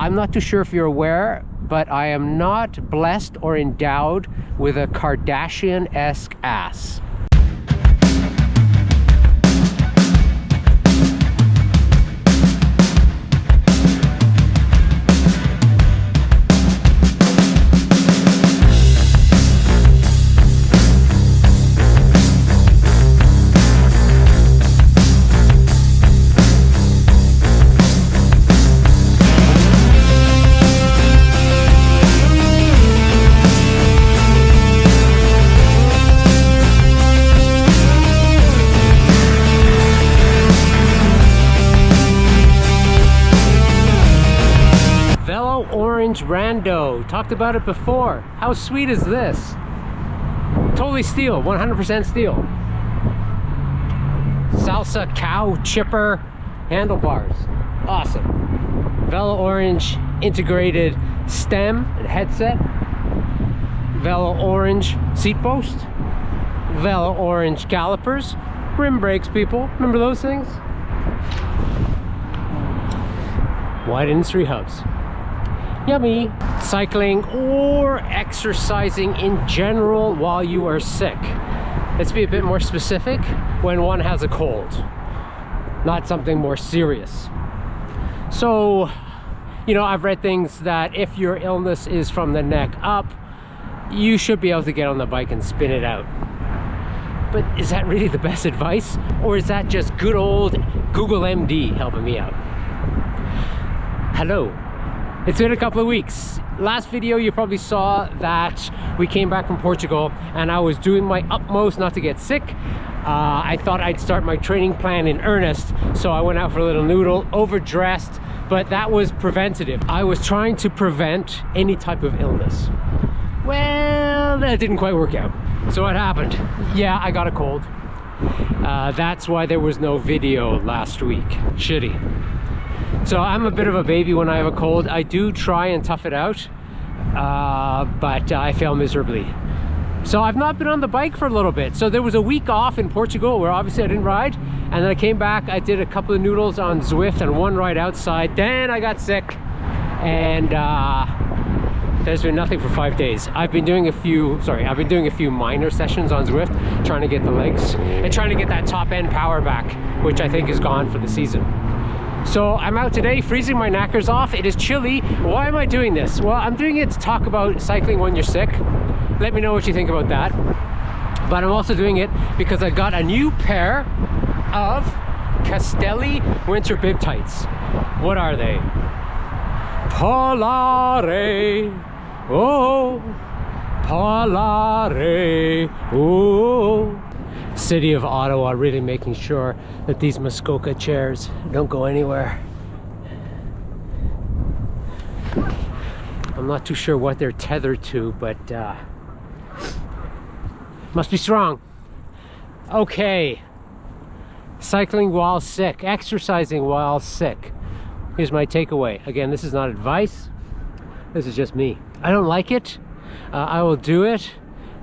I'm not too sure if you're aware, but I am not blessed or endowed with a Kardashian-esque ass. Orange Rando, talked about it before. How sweet is this? Totally steel, 100% steel. Salsa cow chipper handlebars, awesome. Velo Orange integrated stem and headset. Velo Orange seat post. Velo Orange calipers. Rim brakes, people, remember those things? Wide industry hubs. Yummy. Cycling or exercising in general while you are sick. Let's be a bit more specific. When one has a cold, not something more serious. So, you know, I've read things that if your illness is from the neck up, you should be able to get on the bike and spin it out. But is that really the best advice? Or is that just good old Google MD helping me out? Hello. It's been a couple of weeks. Last video you probably saw that we came back from Portugal and I was doing my utmost not to get sick. I thought I'd start my training plan in earnest, so I went out for a little noodle, overdressed, but that was preventative. I was trying to prevent any type of illness. Well, that didn't quite work out. So what happened? Yeah, I got a cold. That's why there was no video last week. Shitty. So I'm a bit of a baby when I have a cold. I do try and tough it out, but I fail miserably. So I've not been on the bike for a little bit. So there was a week off in Portugal where obviously I didn't ride. And then I came back, I did a couple of noodles on Zwift and one ride outside. Then I got sick and there's been nothing for 5 days. I've been doing a few minor sessions on Zwift, trying to get the legs and trying to get that top end power back, which I think is gone for the season. So I'm out today freezing my knackers off. It is chilly. Why am I doing this? Well, I'm doing it to talk about cycling when you're sick. Let me know what you think about that. But I'm also doing it because I got a new pair of Castelli winter bib tights. What are they? Polare, oh, Polare, oh. City of Ottawa really making sure that these Muskoka chairs don't go anywhere. I'm not too sure what they're tethered to, but must be strong. Okay, cycling while sick, exercising while sick. Here's my takeaway. Again, this is not advice, this is just me. I don't like it. I will do it.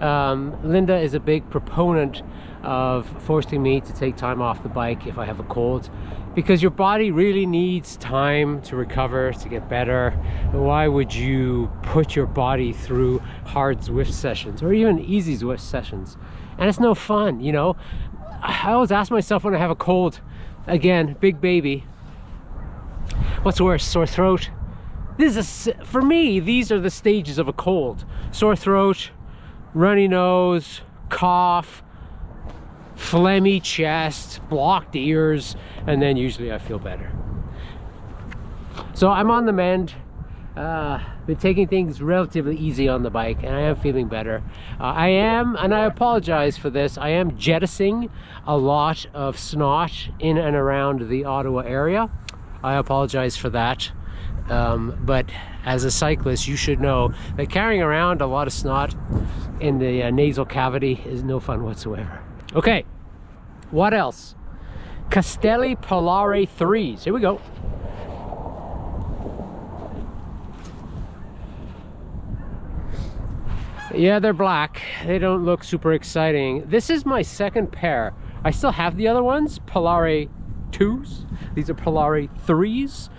Linda is a big proponent of forcing me to take time off the bike if I have a cold, because your body really needs time to recover, to get better. Why would you put your body through hard Zwift sessions or even easy Zwift sessions? And it's no fun, you know. I always ask myself when I have a cold, again, big baby, what's worse, sore throat? For me, these are the stages of a cold. Sore throat, runny nose, cough, phlegmy chest, blocked ears, and then usually I feel better. So I'm on the mend. Been taking things relatively easy on the bike, and I am feeling better. I am, and I apologize for this, I am jettisoning a lot of snot in and around the Ottawa area. I apologize for that. But as a cyclist, you should know that carrying around a lot of snot in the nasal cavity is no fun whatsoever. Okay, what else? Castelli Polare 3s. Here we go. Yeah, they're black. They don't look super exciting. This is my second pair. I still have the other ones, Polare 2s. These are Polare 3s.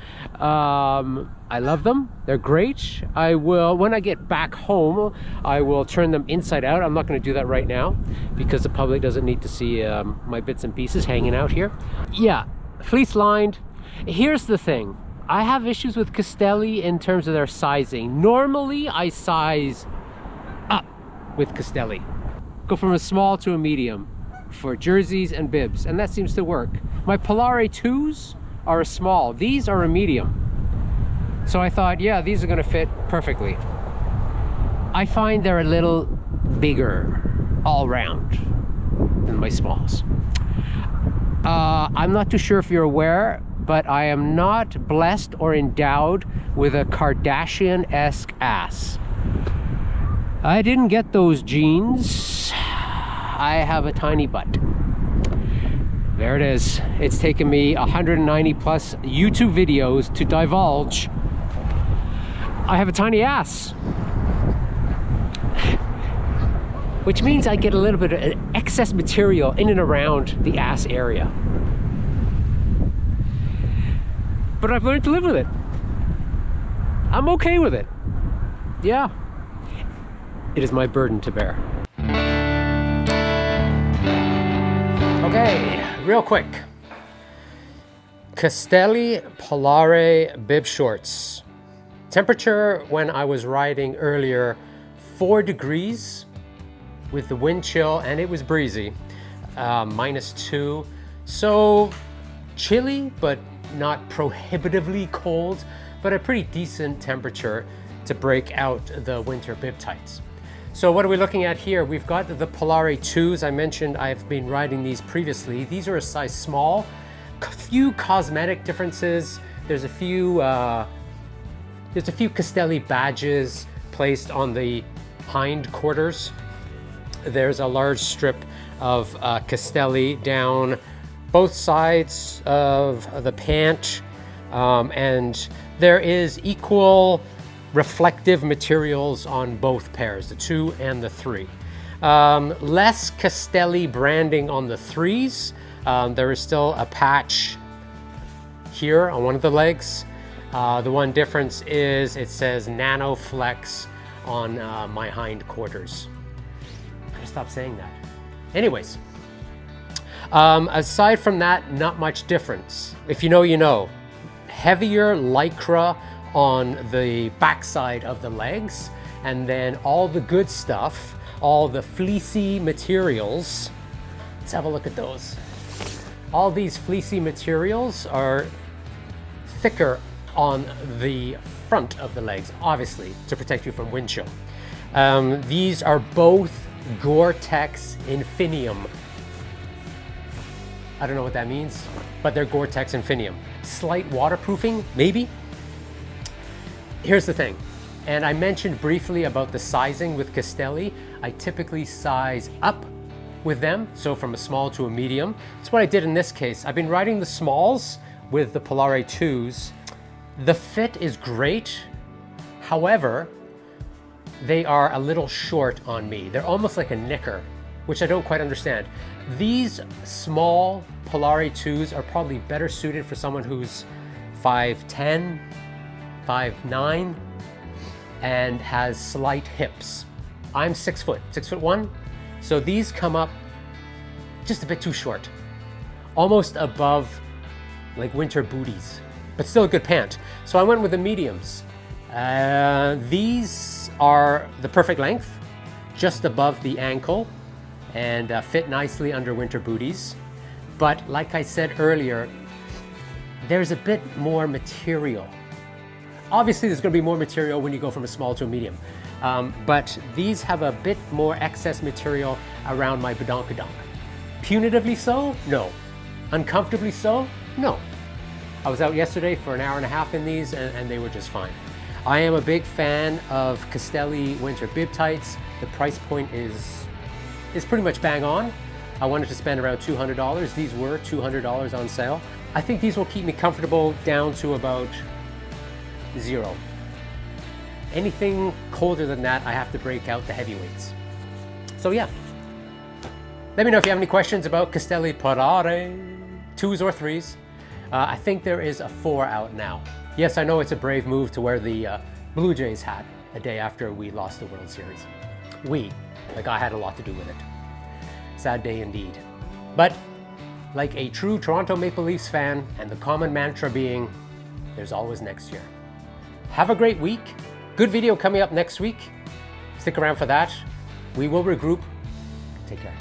I love them. They're great. I will, when I get back home, I will turn them inside out. I'm not going to do that right now because the public doesn't need to see my bits and pieces hanging out here. Yeah, fleece lined. Here's the thing. I have issues with Castelli in terms of their sizing. Normally, I size up with Castelli. Go from a small to a medium for jerseys and bibs, and that seems to work. My Polare 2s are a small. These are a medium. So I thought, yeah, these are going to fit perfectly. I find they're a little bigger all round than my smalls. I'm not too sure if you're aware, but I am not blessed or endowed with a Kardashian-esque ass. I didn't get those genes. I have a tiny butt. There it is. It's taken me 190 plus YouTube videos to divulge I have a tiny ass. Which means I get a little bit of excess material in and around the ass area. But I've learned to live with it. I'm okay with it. Yeah. It is my burden to bear. Okay, real quick. Castelli Polare bib shorts. Temperature when I was riding earlier, 4 degrees with the wind chill, and it was breezy, -2. So chilly, but not prohibitively cold, but a pretty decent temperature to break out the winter bib tights. So what are we looking at here? We've got the Polare 2s. I mentioned I've been riding these previously. These are a size small. Few cosmetic differences. There's a few Castelli badges placed on the hind quarters. There's a large strip of Castelli down both sides of the pant, and there is equal reflective materials on both pairs, the 2 and the 3. Less Castelli branding on the 3s. There is still a patch here on one of the legs. The one difference is it says Nano Flex on my hind quarters. I gotta stop saying that. Anyways, aside from that, not much difference. If you know, you know. Heavier Lycra on the backside of the legs, and then all the good stuff, all the fleecy materials. Let's have a look at those. All these fleecy materials are thicker on the front of the legs, obviously, to protect you from wind chill. These are both Gore-Tex Infinium. I don't know what that means, but they're Gore-Tex Infinium. Slight waterproofing, maybe? Here's the thing, and I mentioned briefly about the sizing with Castelli. I typically size up with them, so from a small to a medium. That's what I did in this case. I've been riding the smalls with the Polare 2s. The fit is great, however, they are a little short on me. They're almost like a knicker, which I don't quite understand. These small Polare 2s are probably better suited for someone who's 5'10", 5'9", and has slight hips. I'm 6 foot, 6'1", so these come up just a bit too short, almost above like winter booties, but still a good pant. So I went with the mediums. These are the perfect length, just above the ankle, and fit nicely under winter booties. But like I said earlier, there's a bit more material. Obviously, there's going to be more material when you go from a small to a medium, but these have a bit more excess material around my badonkadonk. Punitively so? No. Uncomfortably so? No. I was out yesterday for an hour and a half in these, and they were just fine. I am a big fan of Castelli winter bib tights. The price point is pretty much bang on. I wanted to spend around $200. These were $200 on sale. I think these will keep me comfortable down to about 0. Anything colder than that, I have to break out the heavyweights. So yeah, let me know if you have any questions about Castelli Polare 2s or 3s. I think there is a 4 out now. Yes, I know it's a brave move to wear the Blue Jays hat a day after we lost the World Series. Like I had a lot to do with it. Sad day indeed. But like a true Toronto Maple Leafs fan, and the common mantra being, there's always next year. Have a great week. Good video coming up next week. Stick around for that. We will regroup. Take care.